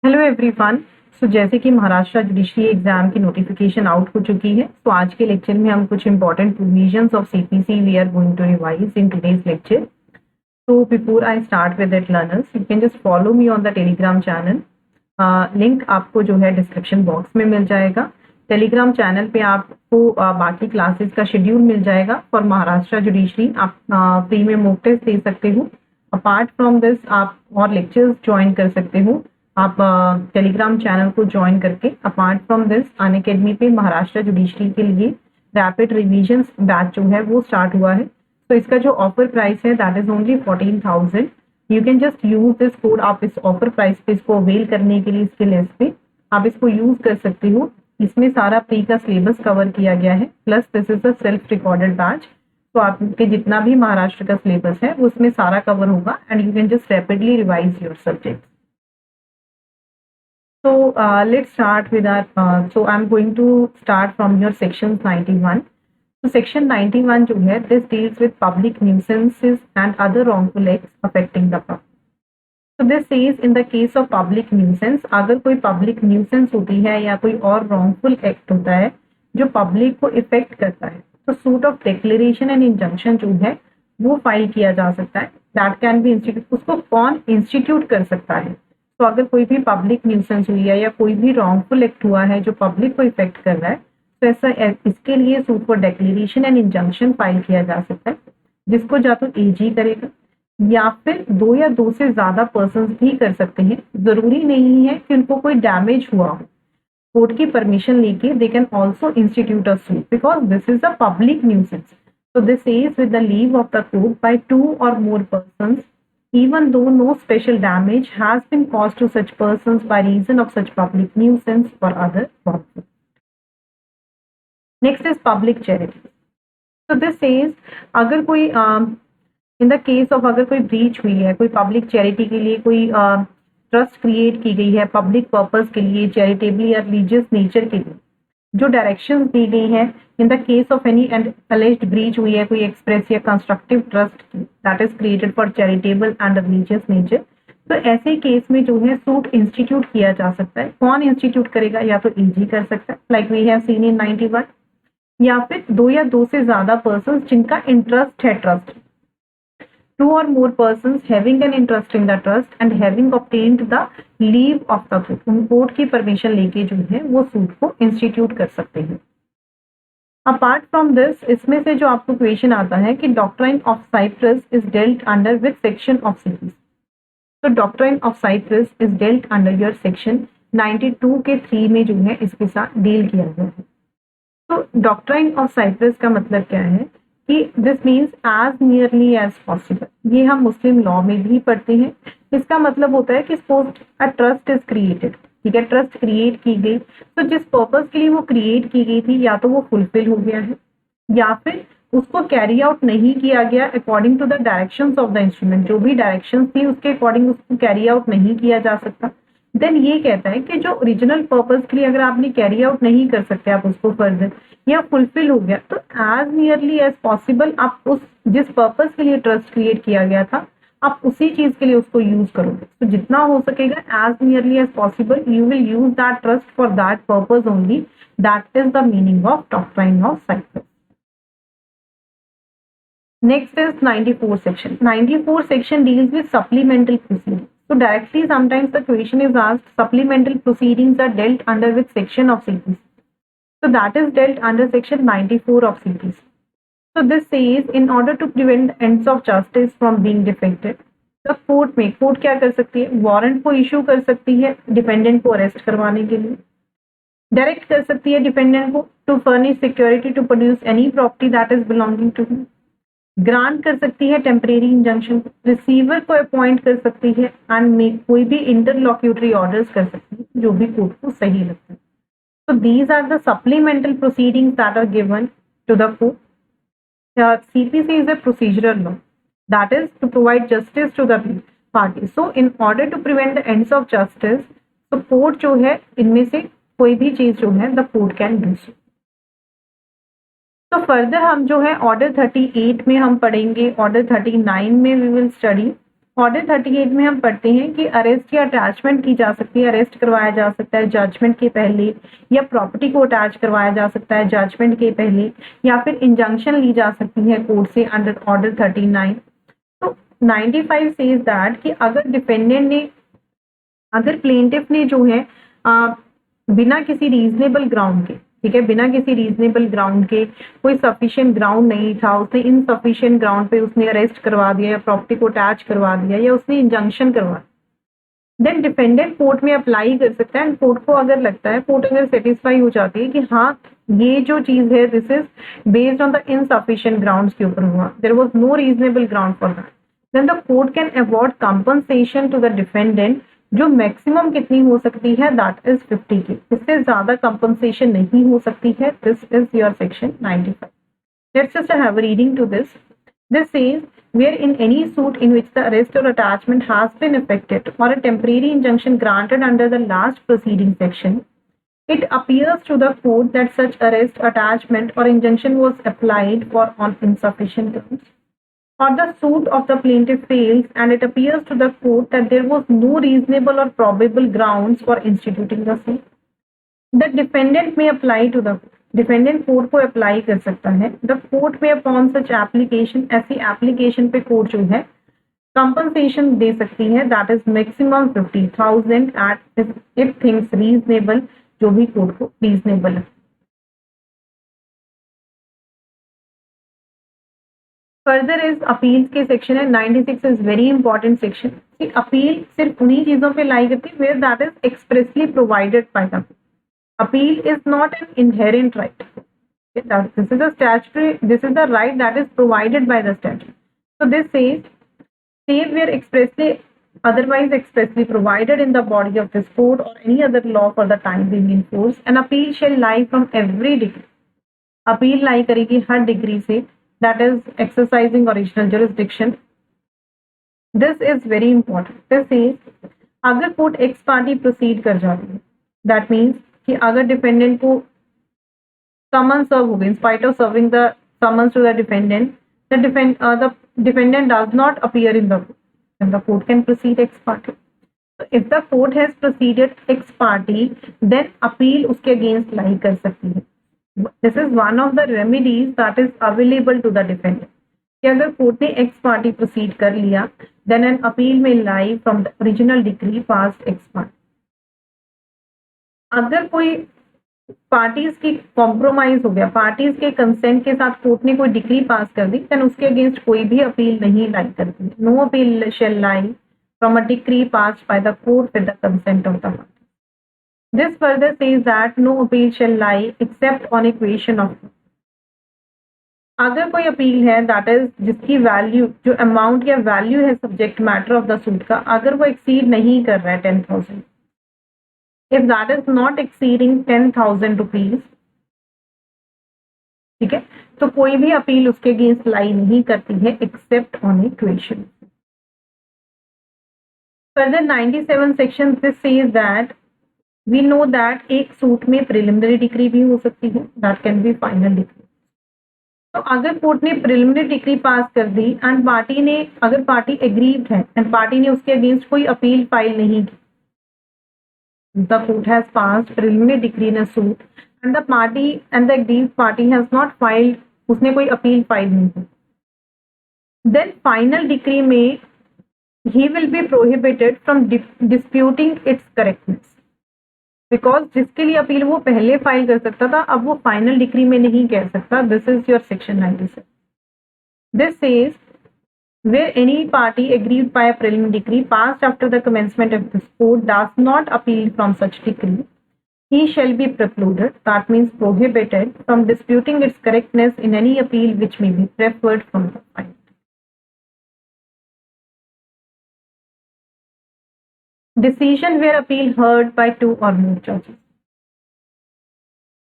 Hello everyone. जैसे कि Maharashtra judiciary exam की नोटिफिकेशन आउट हो चुकी है, तो आज के लेक्चर में हम कुछ important provisions of CPC we are going to revise in today's lecture. So before I start with it, learners, you can just follow me on the Telegram channel. Link आपको जो है डिस्क्रिप्शन बॉक्स में मिल जाएगा। Telegram channel पे आपको बाकी classes का schedule मिल जाएगा फॉर महाराष्ट्र जुडिशरी। आप फ्री में मॉक टेस्ट दे सकते हो। अपार्ट फ्रॉम दिस आप और लेक्चर्स ज्वाइन कर सकते हो। आप टेलीग्राम चैनल को ज्वाइन करके अपार्ट फ्रॉम दिस अनअकैडमी पे महाराष्ट्र जुडिशरी के लिए रैपिड रिविजन बैच जो है वो स्टार्ट हुआ है। तो इसका जो ऑफर प्राइस है that is only 14,000। You can just use this code. आप इस ऑफर प्राइस पे इसको अवेल करने के लिए इसके लेस पे आप इसको यूज कर सकते हो। इसमें सारा प्री का सिलेबस कवर किया गया है, plus this is a self recorded batch. तो आपके जितना भी महाराष्ट्र का सिलेबस है उसमें सारा कवर होगा and you can just rapidly revise your subject. So let's start with our so I'm going to start from your sections 91. So section 91 जो है this deals with public nuisances and other wrongful acts affecting the public. So this says in the case of public nuisance, अगर कोई public nuisance होती है या कोई और wrongful act होता है जो public को इफेक्ट करता है, तो suit of declaration and injunction जो है वो फाइल किया जा सकता है। That can be institute। उसको कौन इंस्टीट्यूट कर सकता है? तो अगर कोई भी पब्लिक न्यूसेंस हुई है या कोई भी रॉन्गफुल एक्ट हुआ है जो पब्लिक को इफेक्ट कर रहा है, तो ऐसा इसके लिए suit for declaration and injunction file किया जा सकता है, जिसको या तो एजी करेगा या फिर दो या दो से ज्यादा पर्संस भी कर सकते हैं। जरूरी नहीं है कि उनको कोई डैमेज हुआ हो। कोर्ट की परमिशन लेके they can also institute a suit because this is a public nuisance. So this is with the leave of the court by two or more persons, even though no special damage has been caused to such persons by reason of such public nuisance or other wrongful. Next is public charity. So this says अगर कोई in the case of अगर कोई breach हुई है, कोई public charity के लिए कोई ट्रस्ट क्रिएट की गई है पब्लिक पर्पस के लिए, चैरिटेबल या रिलीजियस नेचर के लिए, जो डायरेक्शंस दी गई हैं in the case of any and alleged breach हुई है कोई एक्सप्रेस या constructive trust that is created for charitable and religious nature, तो ऐसे केस में जो है सूट इंस्टीट्यूट किया जा सकता है। कौन इंस्टीट्यूट करेगा? या तो ईजी कर सकता है like we have seen in 91, या फिर दो या दो से ज्यादा पर्सन जिनका इंटरेस्ट है trust. Two or more persons having an interest in the trust and having obtained the leave of the court, court की परमिशन लेके जो है वो सूट को इंस्टीट्यूट कर सकते हैं। अपार्ट फ्रॉम दिस, इसमें से जो आपको क्वेश्चन आता है कि doctrine of cy pres is dealt under which section of CPC. तो doctrine of cy pres is dealt under your section 92 के 3 में जो है इसके साथ डील किया गया है। तो डॉक्ट्राइन ऑफ साइप्रस का मतलब क्या है कि this means as nearly as possible. ये हम मुस्लिम लॉ में भी पढ़ते हैं। इसका मतलब होता है कि suppose a trust is created, ठीक है, ट्रस्ट क्रिएट की गई, तो जिस पर्पस के लिए वो क्रिएट की गई थी या तो वो फुलफिल हो गया है या फिर उसको कैरी आउट नहीं किया गया according to the directions of the instrument. जो भी डायरेक्शंस थी उसके अकॉर्डिंग उसको कैरी आउट नहीं किया जा सकता। देन ये कहता है कि जो ओरिजिनल पर्पस के लिए अगर आपने कैरी आउट नहीं कर सकते आप उसको फर्दर या फुलफिल हो गया, तो एज नियरली एज पॉसिबल आप उस जिस पर्पस के लिए ट्रस्ट क्रिएट किया गया था आप उसी चीज के लिए उसको यूज करोगे। तो जितना हो सकेगा as nearly as possible you will use that trust for that purpose only. That is the meaning of doctrine of cy pres. Next is 94 section. 94 section deals with supplemental proceedings. So directly sometimes the question is asked, supplemental proceedings are dealt under which section of CPC? So that is dealt under section 94 of CPC. So this says in order to prevent the ends of justice from being defected, the court क्या कर सकती है? Warrant को issue कर सकती है dependent को arrest करवाने के लिए, डायरेक्ट कर सकती है डिपेंडेंट को to furnish security to produce any property that is belonging to him, grant कर सकती है टेम्परेरी इंजंक्शन, रिसीवर को अपॉइंट कर सकती है एंड कोई भी इंटरलॉक्यूटरी ऑर्डर्स कर सकती है जो भी कोर्ट को सही लगता है। So these are the supplemental proceedings that are given to the court. CPC is a procedural law that is to provide justice to the parties. So in order to prevent the ends of justice, तो court जो है इनमें से कोई भी चीज जो है the court can do so. तो फर्दर हम जो है ऑर्डर 38 में हम पढ़ेंगे, ऑर्डर 39 में वी विल स्टडी ऑर्डर 38 में हम पढ़ते हैं कि अरेस्ट या अटैचमेंट की जा सकती है, अरेस्ट करवाया जा सकता है जजमेंट के पहले, या प्रॉपर्टी को अटैच करवाया जा सकता है जजमेंट के पहले, या फिर इंजंक्शन ली जा सकती है कोर्ट से अंडर ऑर्डर 39। तो 95 सेज दैट कि अगर डिफेंडेंट ने, अगर प्लेंटिफ ने जो है बिना किसी रीजनेबल ग्राउंड के, ठीक है, बिना किसी रीजनेबल ग्राउंड के, कोई सफिशिएंट ग्राउंड नहीं था, उसने इनसफिशिएंट ग्राउंड पे उसने अरेस्ट करवा दिया या प्रॉपर्टी को अटैच करवा दिया या उसने इंजंक्शन करवा, देन डिफेंडेंट कोर्ट में अप्लाई कर सकता है। एंड कोर्ट को अगर लगता है, कोर्ट अगर सेटिस्फाई हो जाती है कि हाँ ये जो चीज है this is based on the insufficient grounds के ऊपर हुआ, there was no reasonable ground for that, then the court can award compensation to the defendant, जो मैक्सिमम कितनी हो सकती है, दैट इज 50 की, इससे ज्यादा कंपनसेशन नहीं हो सकती है। This is your section 95। Let's just have a reading to this. This says, where in any suit in which the arrest or attachment has been effected or a temporary injunction granted under the last preceding section, it appears to the court that such arrest, attachment or injunction was applied for on insufficient grounds, or the suit of the plaintiff fails and it appears to the court that there was no reasonable or probable grounds for instituting the suit, the defendant may apply to the court. Defendant court को apply कर सकता है। The court may upon such application, ऐसी application पे court जो है compensation दे सकती है, that is maximum 50,000 at if things reasonable, जो भी कोर्ट को रीजनेबल है। फर्दर इज अपील्स के सेक्शन है 96 is very important section. Appeal सिर्फ उन्हीं चीजों पे लाई करती है where that is expressly provided by the appeal is not an inherent right. This is a statutory, this is the right that is provided by the statute. So this says, save where expressly, otherwise expressly provided in the body of this code or any other law for the time being in force, an appeal shall lie from every degree. Appeal lie करेगी हर degree से, that is exercising original jurisdiction. This is very important. This says, अगर court ex parte proceed कर जाती है, that means कि अगर defendant को समन serve हो गई, in spite of serving the summons to the defendant, the defendant does not appear in the court, then the court can proceed ex parte. So if the court has proceeded ex parte, then appeal उसके against lie कर सकती है। This is one of the remedies that is available to the defendant, कि अगर court ने ex parte proceed कर लिया, then an appeal may lie from the original decree passed ex parte. अगर कोई पार्टीज की कॉम्प्रोमाइज हो गया, पार्टीज के कंसेंट के साथ कोर्ट ने कोई डिक्री पास कर दी, देन उसके अगेंस्ट कोई भी अपील नहीं लाई करती। No appeal shall lie from a decree passed by the court with the consent of the party. This further says that no appeal shall lie except on equation of, अगर कोई appeal है that is जिसकी value, जो amount या value है subject matter of the suit का, अगर वो एक्सीड नहीं कर रहा है 10,000, if that is not exceeding 10,000 rupees, ठीक है, तो कोई भी अपील उसके अगेंस्ट लाई नहीं करती है except on equation. Further 97 section this says that we know that एक सूट में प्रिलिमिनरी डिक्री भी हो सकती है, that can be final decree. तो अगर कोर्ट ने प्रिलिमिनरी डिक्री पास कर दी एंड पार्टी ने, अगर पार्टी एग्रीड है एंड पार्टी ने उसके अगेंस्ट कोई अपील फाइल नहीं की, the court has passed preliminary decree in a suit and the party and the aggrieved party has not filed, उसने कोई अपील फाइल नहीं की, then final decree में he will be prohibited from disputing its correctness, because जिसके लिए appeal वो पहले file कर सकता था, अब वो फाइनल डिक्री में नहीं कह सकता। This is your section 97. This says, where any party aggrieved by a preliminary decree passed after the commencement of this court does not appeal from such decree, he shall be precluded, that means prohibited, from disputing its correctness in any appeal which may be preferred from the final. Decision where appeal heard by two or more judges.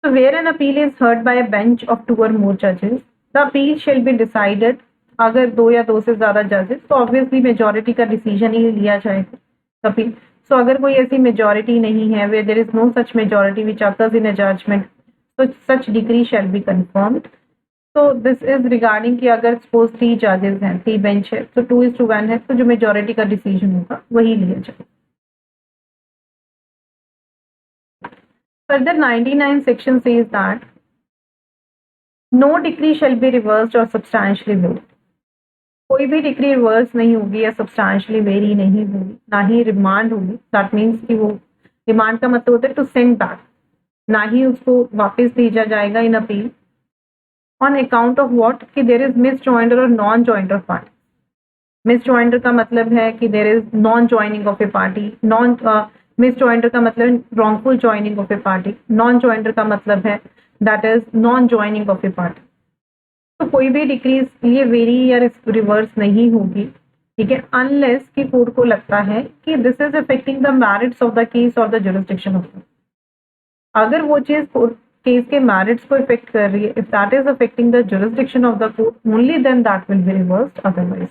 So where an appeal is heard by a bench of two or more judges, the appeal shall be decided, अगर दो या दो से ज्यादा जजेस, तो obviously majority का decision ही लिया जाएगा अपील। सो अगर कोई ऐसी मेजॉरिटी नहीं है, where there is no such majority which occurs in a judgment, so such decree shall be confirmed. तो दिस इज रिगार्डिंग कि अगर सपोज 3 जजेस हैं, 3 बेंच है, तो 2:1 है, तो जो मेजोरिटी का डिसीजन होगा वही लिया जाएगा। Further, 99 section says that no decree shall be reversed or substantially varied. कोई भी डिक्री रिवर्स नहीं होगी या सब्सटैंशियली वेरी नहीं होगी, ना ही रिमांड होगी। दैट मीन्स कि वो रिमांड का मतलब होता है टू सेंड बैक, ना ही उसको वापस भेजा जाएगा in appeal on account of what कि देयर इज मिस जॉइंडर और nonjoinder party. Misjoinder का मतलब है कि there is non joining of a party, non misjoinder का मतलब wrongful joining of a party, nonjoinder का मतलब है that is non joining of a party. तो कोई भी डिक्रीज ये वेरी या रिवर्स नहीं होगी, ठीक है, अनलेस कि कोर्ट को लगता है कि this is affecting the merits of the case और द जुरिसडिक्शन ऑफ द। अगर वो चीज केस के मेरिट्स को इफेक्ट कर रही है, if that is affecting the jurisdiction of the court, only then that will be reversed, otherwise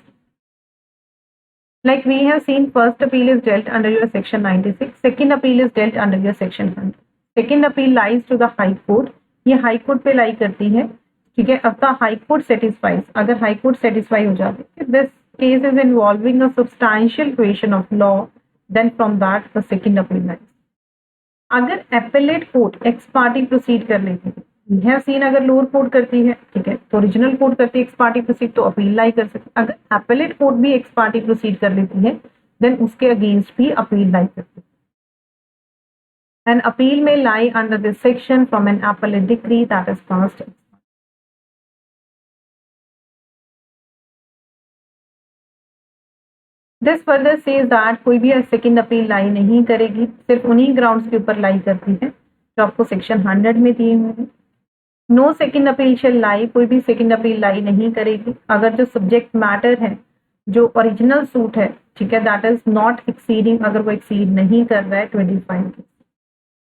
like we have seen, first appeal is dealt under your section 96, second appeal is dealt under your section 100, second appeal lies to the high court, ये high court पे lie करती है, ठीक है। अब the high court satisfies, अगर high court satisfy हो जाती है this case is involving a substantial question of law, then from that the second appeal lies. अगर appellate court ex parte proceed कर लेती है, वी हैव सीन अगर lower court करती है, ठीक है, तो ओरिजिनल कोर्ट करती है एक्स पार्टी प्रोसीड, तो अपील लाई कर सकती है। अगर एपेलेट कोर्ट भी एक्स पार्टी प्रोसीड कर लेती है, देन उसके अगेंस्ट भी अपील लाई करती है। An appeal may lie under this section from an appellate decree that is passed. This further says that कोई भी सेकंड अपील लाई नहीं करेगी, सिर्फ उन्हीं ग्राउंड्स के ऊपर लाई करती है जो आपको सेक्शन 100 में दिए हुए हैं। नो सेकंड अपील शेल लाई, कोई भी सेकंड अपील लाई नहीं करेगी अगर जो सब्जेक्ट मैटर है, जो ओरिजिनल सूट है, ठीक है, दैट इज नॉट एक्सीडिंग, अगर वो एक्सीड नहीं कर रहा है 25 के।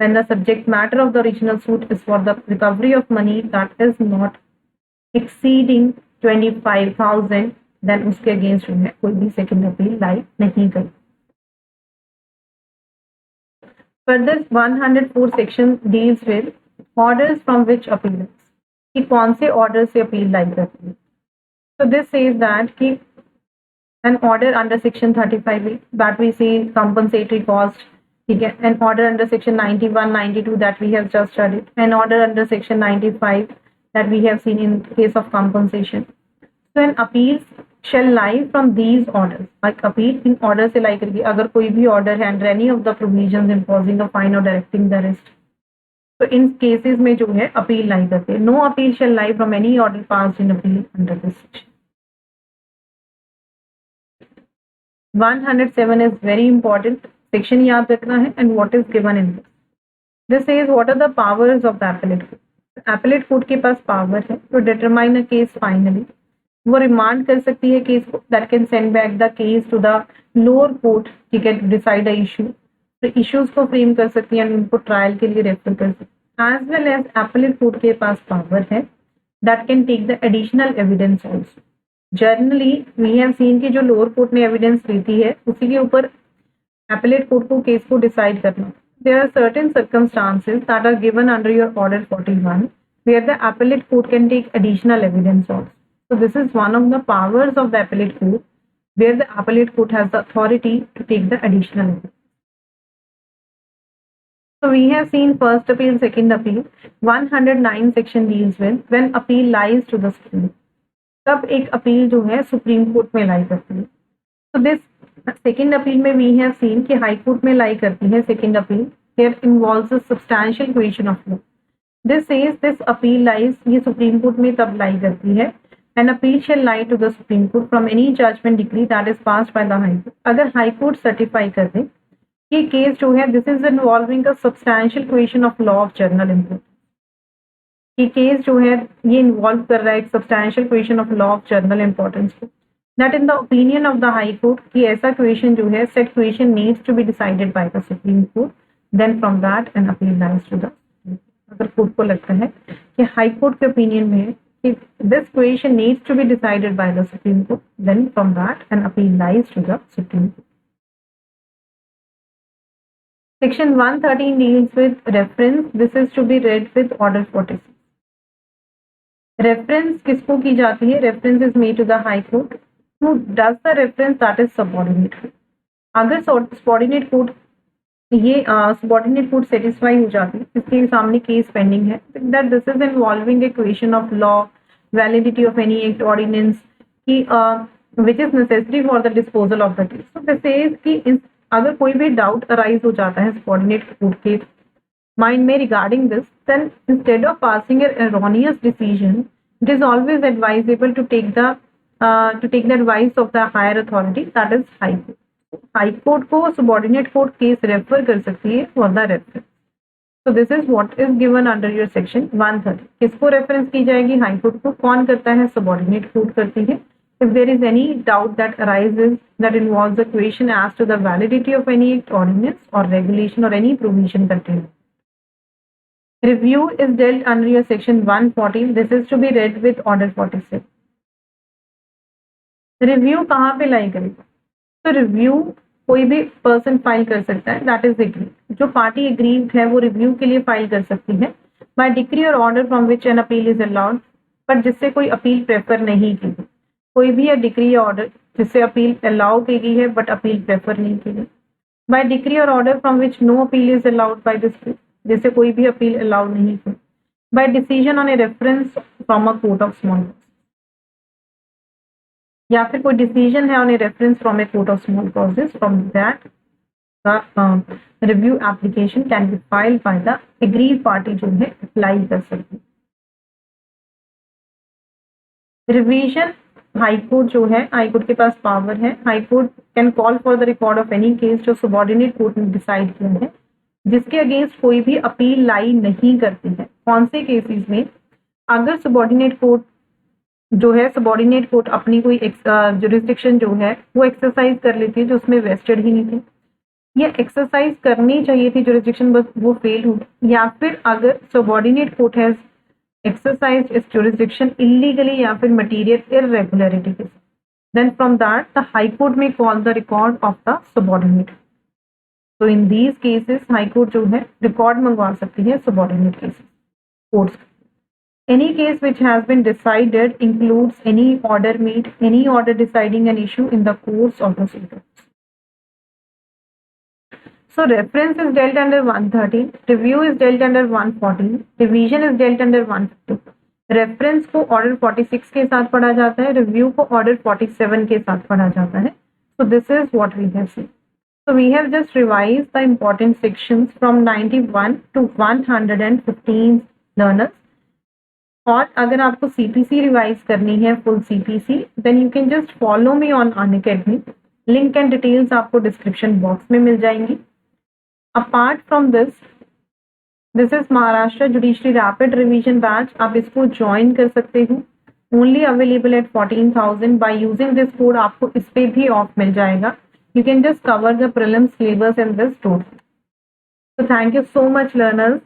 When the subject matter of the original suit is for the recovery of money that is not exceeding 25,000, then उसके अगेंस्ट जो है कोई भी सेकंड अपील लाई नहीं करेगी। Further, 104 section deals with orders from which appeal is, कि कौन से ऑर्डर से अपील लाई करती है। So this says that कि an order under section 35A that we see compensatory cost, ठीक है, an order under section 91, 92 that we have just studied, an order under section 95 that we have seen in case of compensation. So an appeal shall lie from these orders, like appeal in order से lie करके, अगर कोई भी order है under any of the provisions imposing a fine or directing the arrest, तो इन cases में जो है अपील लाई करते हैं। No appeal shall lie from any order passed in appeal under this section. 107 is very important section, याद रखना है, and what is given in this. This says what are the powers of the appellate court. Appellate court के पास power है to determine a case finally. वो remand कर सकती है case को, that can send back the case to the lower court, ठीक है, to decide a issue. तो इश्यूज को फ्रेम कर सकती है और उनको ट्रायल के लिए रेफर कर सकती है। As well as appellate court के पास पावर है that can take the additional evidence also. Generally we have seen कि जो लोअर कोर्ट ने एविडेंस देती है उसी के ऊपर एपेलेट कोर्ट को केस को डिसाइड करना। There are certain circumstances that are given under your order 41 where the appellate court can take additional evidence also. So this is one of the powers of the appellate court where the appellate court has the authority to take the additional evidence. So we have seen first appeal, second appeal. 109 section deals with when appeal lies to the Supreme. तब एक appeal जो है supreme court में lie करती है। तो this second appeal में we have seen कि हाई कोर्ट में लाई करती है second appeal, there involves a substantial question of law. This says this appeal lies, ये सुप्रीम कोर्ट में तब लाई करती है, an appeal shall lie to the supreme court from any judgement decree that is passed by the high court. अगर high court certify कर दे ये case जो है this is involving a substantial question of law of general importance, ये case जो है ये इन्वॉल्व कर रहा है एक substantial question of law of general importance को, that in the opinion of the high court कि ऐसा क्वेश्चन जो है set question needs to be decided by the supreme court, then from that an appeal lies to the. अगर court को लगता है कि हाई कोर्ट के ओपिनियन में है कि this question needs to be decided by the supreme court, then from that an appeal lies to the supreme court. Section 113 deals with reference. This is to be read with order 46. Reference किसको की जाती है? Reference is made to the high court. Who does the reference? That is subordinate court. अगर subordinate court ये subordinate court satisfy हो जाती है, इसके सामने केस पेंडिंग है, that this is involving a question of law, validity of any act ordinance की which is necessary for the disposal of the case. तो दिस इज कि अगर कोई भी डाउट अराइज हो जाता है सबऑर्डिनेट कोर्ट के mind may regarding this, then instead of passing an erroneous decision, it is always advisable to take the advice of the higher authority, that is high court. High court को subordinate court case refer कर सकती है for the reference. so this is what is given under your section 130। किसको reference की जाएगी? High court को। कौन करता है? सबऑर्डिनेट कोर्ट करती है। if there is any doubt that arises that involves the question as to the validity of any act, ordinance or regulation or any provision contained, review is dealt under your section 114। this is to be read with order 46। Review कहाँ पे लाई करेगा? तो review कोई भी person file कर सकता है, that is agreed. जो पार्टी एग्रीड है वो रिव्यू के लिए फाइल कर सकती है बाय डिक्री और order from which an appeal is allowed, पर जिससे कोई अपील प्रेफर नहीं की गई। कोई भी या डिक्री या ऑर्डर जिससे अपील अलाउ की गई है बट अपील प्रेफर नहीं की गई। बाय डिक्री और order from which no appeal is allowed by this court, जिससे कोई भी अपील अलाउ नहीं की। By decision on a reference from a court of small cause, या फिर कोई डिसीजन है on a reference from a court of small causes, from that review application can be filed by the aggrieved party जो है apply कर सकती है। Revision high court जो है, हाई कोर्ट के पास पावर है। High court can call for the record of any case जो सबऑर्डिनेट कोर्ट ने डिसाइड किया है, जिसके अगेंस्ट कोई भी अपील लाई नहीं करती है। कौन से केसेस में? अगर सबऑर्डिनेट कोर्ट जो है, सबऑर्डिनेट कोर्ट अपनी कोई जुरिस्डिक्शन जो है वो एक्सरसाइज कर लेती है जो उसमें वेस्टेड ही नहीं थी, या एक्सरसाइज करनी चाहिए थी जुरिस्डिक्शन बस वो फेल हो, या फिर अगर subordinate court has exercise its jurisdiction illegally या फिर मटीरियल इरेगुलरिटी के साथ, then from that the high court may call the record of the subordinate. तो in these cases high court जो है रिकॉर्ड मंगवा सकती है subordinate cases courts. Any case which has been decided includes any order made, any order deciding an issue in the course of the suit. So reference is dealt under 113, review is dealt under 114, revision is dealt under 150. Reference को order 46 के साथ पढ़ा जाता है, review को order 47 के साथ पढ़ा जाता है। So this is what we have seen. So we have just revised the important sections from 91 to 115 learners. और अगर आपको CPC रिवाइज करनी है, full CPC, then you can just follow me on Unacademy. Link and details आपको description box में मिल जाएंगी। Apart from this is Maharashtra judiciary rapid revision batch. आप इसको ज्वाइन कर सकते हो, only available at 14,000। By using this code आपको इस पे भी ऑफ मिल जाएगा। You can just cover the prelims syllabus in this tour. So thank you so much learners.